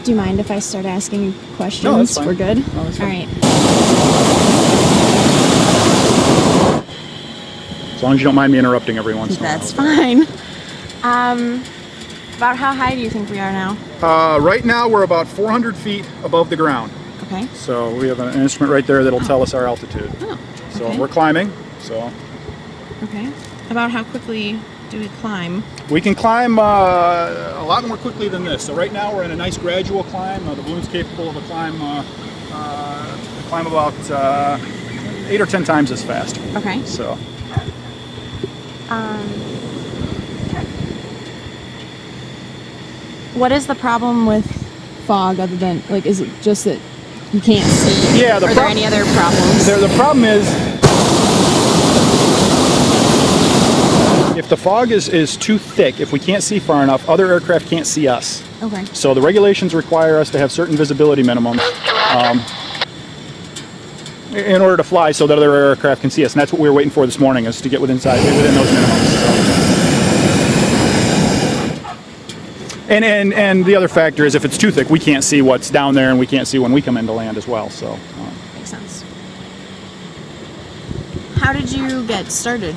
Do you mind if I start asking you questions? No, that's fine. We're good? No, that's fine. All right. As long as you don't mind me interrupting every once in a while. That's fine. About how high do you think we are now? Right now we're about 400 feet above the ground. Okay. So we have an instrument right there that'll tell us our altitude. Oh, So okay. we're climbing. So Okay. About how quickly do we climb? we can climb a lot more quickly than this. So right now we're in a nice gradual climb. The balloon's capable of a climb about 8 or 10 times as fast. Okay. So What is the problem with fog other than, like, is it just that you can't see? Yeah, Are there any other problems? the problem is if the fog is too thick, if we can't see far enough, other aircraft can't see us. Okay. So the regulations require us to have certain visibility minimums in order to fly so that other aircraft can see us. And that's what we were waiting for this morning, is to get within those minimums. So. And the other factor is if it's too thick, we can't see what's down there, and we can't see when we come into land as well. So Makes sense. How did you get started?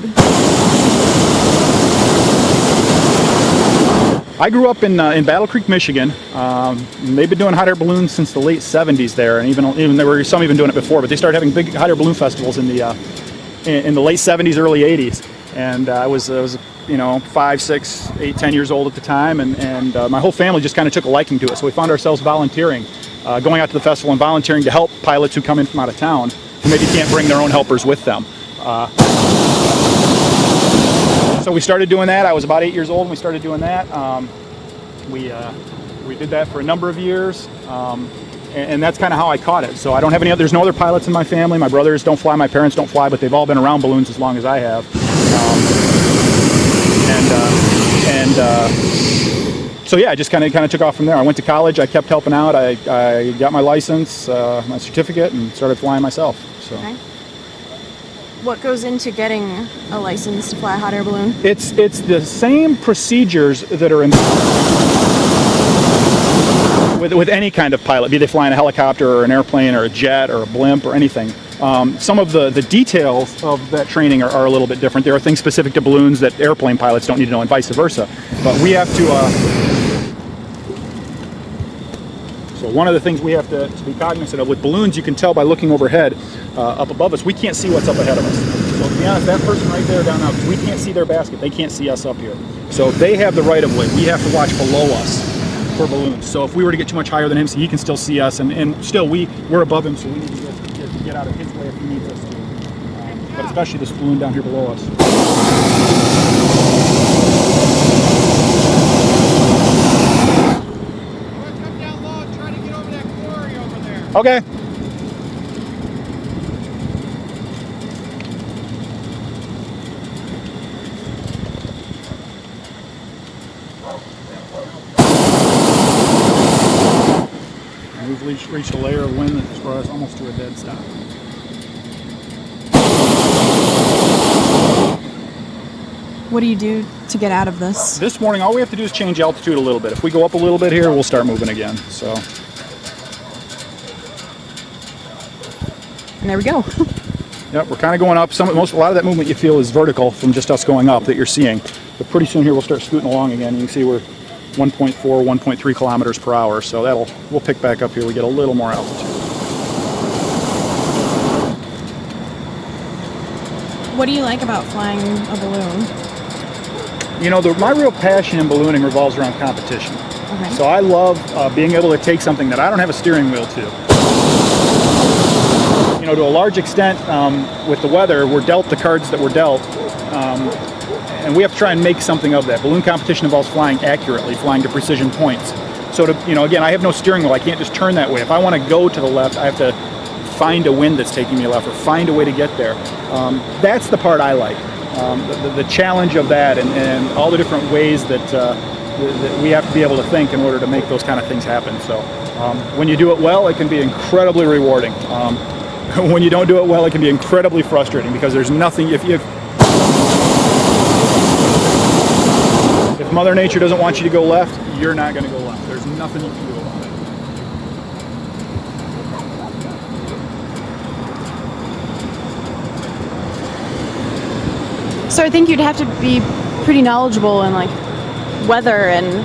I grew up in Battle Creek, Michigan. They've been doing hot air balloons since the late 70s there, and even there were some even doing it before. But they started having big hot air balloon festivals in the late 70s, early 80s. And I was 5, 6, 8, 10 years old at the time, and my whole family just kind of took a liking to it. So we found ourselves volunteering, going out to the festival and volunteering to help pilots who come in from out of town who maybe can't bring their own helpers with them. So we started doing that. I was about 8 years old when we started doing that. We did that for a number of years, and that's kind of how I caught it. So I don't have there's no other pilots in my family. My brothers don't fly, my parents don't fly, but they've all been around balloons as long as I have. So yeah, I just kind of took off from there. I went to college. I kept helping out. I got my license, my certificate, and started flying myself. So. Okay. What goes into getting a license to fly a hot air balloon? It's the same procedures that are in with any kind of pilot, be they flying a helicopter or an airplane or a jet or a blimp or anything. Some of the details of that training are a little bit different. There are things specific to balloons that airplane pilots don't need to know, and vice versa. But we have to. So one of the things we have to be cognizant of with balloons, you can tell by looking overhead, up above us, we can't see what's up ahead of us. So to be honest, that person right there down now, we can't see their basket. They can't see us up here. So they have the right of way. We have to watch below us for balloons. So if we were to get too much higher than him, so he can still see us, and still we're above him, so we need to get out of his way if he needs us to. But especially this balloon down here below us. Come down low and try to get over that quarry over there. Okay. We've reached a layer of wind that's brought us almost to a dead stop. What do you do to get out of this? This morning, all we have to do is change altitude a little bit. If we go up a little bit here, we'll start moving again. So. And there we go. Yep, we're kind of going up. A lot of that movement you feel is vertical from just us going up that you're seeing. But pretty soon here we'll start scooting along again. You can see we're 1.4, 1.3 kilometers per hour. So we'll pick back up here. We get a little more altitude. What do you like about flying a balloon? You know, my real passion in ballooning revolves around competition. Okay. So I love being able to take something that I don't have a steering wheel to. You know, to a large extent, with the weather, we're dealt the cards that we're dealt, and we have to try and make something of that. Balloon competition involves flying accurately, flying to precision points. So again, I have no steering wheel. I can't just turn that way. If I want to go to the left, I have to find a wind that's taking me left, or find a way to get there. That's the part I like. The challenge of that, and all the different ways that we have to be able to think in order to make those kind of things happen. So when you do it well, it can be incredibly rewarding. When you don't do it well, it can be incredibly frustrating, because there's nothing, if Mother Nature doesn't want you to go left, you're not going to go left. There's nothing you can do about it. So I think you'd have to be pretty knowledgeable in like weather and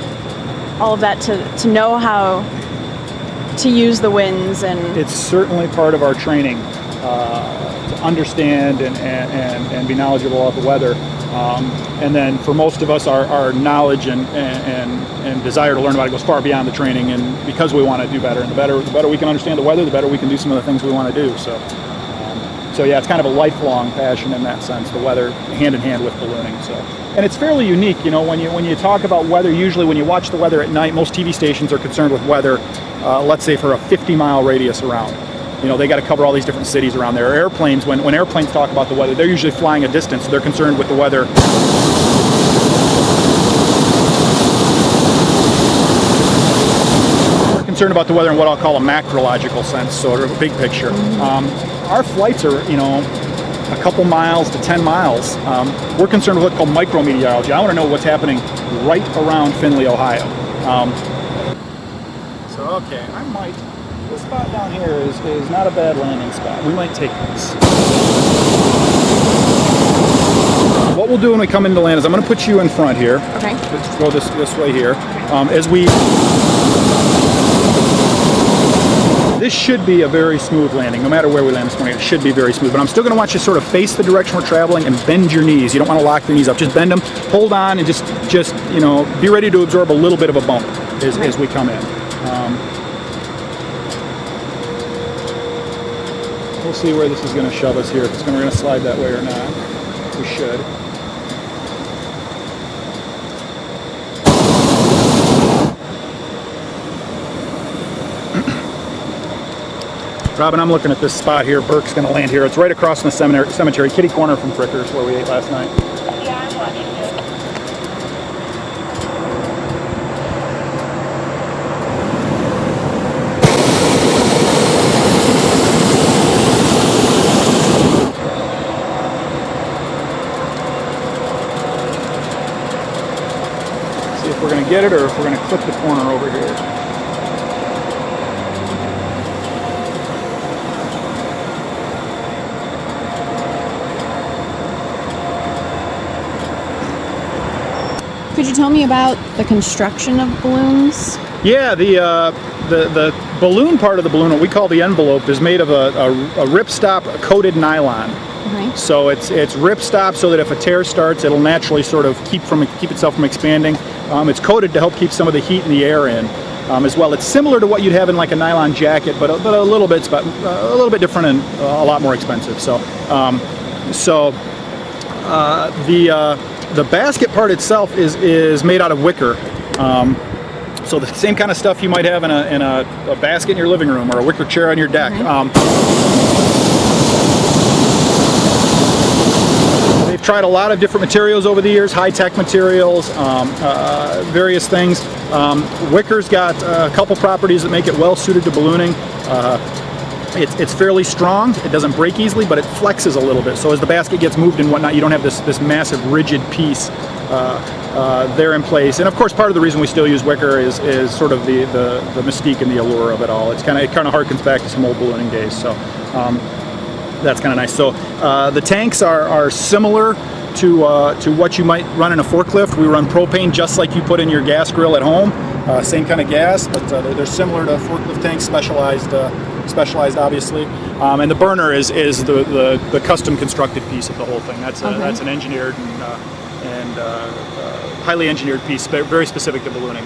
all of that to know how to use the winds. And it's certainly part of our training to understand and be knowledgeable of the weather. And then for most of us, our knowledge and desire to learn about it goes far beyond the training. And because we want to do better, and the better we can understand the weather, the better we can do some of the things we want to do. So yeah, it's kind of a lifelong passion in that sense. The weather, hand in hand with ballooning. So, and it's fairly unique. You know, when you talk about weather, usually when you watch the weather at night, most TV stations are concerned with weather. Let's say for a 50-mile radius around. You know, they got to cover all these different cities around there. Airplanes, when airplanes talk about the weather, they're usually flying a distance, so they're concerned with the weather. We're concerned about the weather in what I'll call a macrological sense, sort of a big picture. Our flights are, you know, a couple miles to 10 miles. We're concerned with what's called micrometeorology. I want to know what's happening right around Findlay, Ohio. So, okay, I might... This spot down here is not a bad landing spot. We might take this. What we'll do when we come into land is I'm going to put you in front here. okay. Let's go this way here. This should be a very smooth landing. No matter where we land this morning, it should be very smooth. But I'm still going to want you to sort of face the direction we're traveling and bend your knees. You don't want to lock your knees up. Just bend them, hold on, and just you know, be ready to absorb a little bit of a bump as we come in. We'll see where this is going to shove us here. If we're going to slide that way or not. We should. Robin, I'm looking at this spot here. Burke's going to land here. It's right across from the cemetery, kitty corner from Frickers, where we ate last night. Yeah, I'm watching it. See if we're going to get it or if we're going to clip the corner over here. Could you tell me about the construction of balloons? Yeah, the balloon part of the balloon, what we call the envelope, is made of a ripstop coated nylon. Okay. So it's ripstop so that if a tear starts, it'll naturally sort of keep itself from expanding. It's coated to help keep some of the heat and the air in as well. It's similar to what you'd have in like a nylon jacket, but a little bit different and a lot more expensive. The basket part itself is made out of wicker. So the same kind of stuff you might have in a basket in your living room or a wicker chair on your deck. They've tried a lot of different materials over the years, high-tech materials, various things. Wicker's got a couple properties that make it well suited to ballooning. It's fairly strong. It doesn't break easily, but it flexes a little bit. So as the basket gets moved and whatnot, you don't have this massive rigid piece there in place. And of course, part of the reason we still use wicker is sort of the mystique and the allure of it all. It kind of harkens back to some old ballooning days. So that's kind of nice. So the tanks are similar to what you might run in a forklift. We run propane just like you put in your gas grill at home. Same kind of gas, but they're similar to forklift tanks, specialized obviously. And the burner is the custom constructed piece of the whole thing. That's an engineered and highly engineered piece, very specific to ballooning.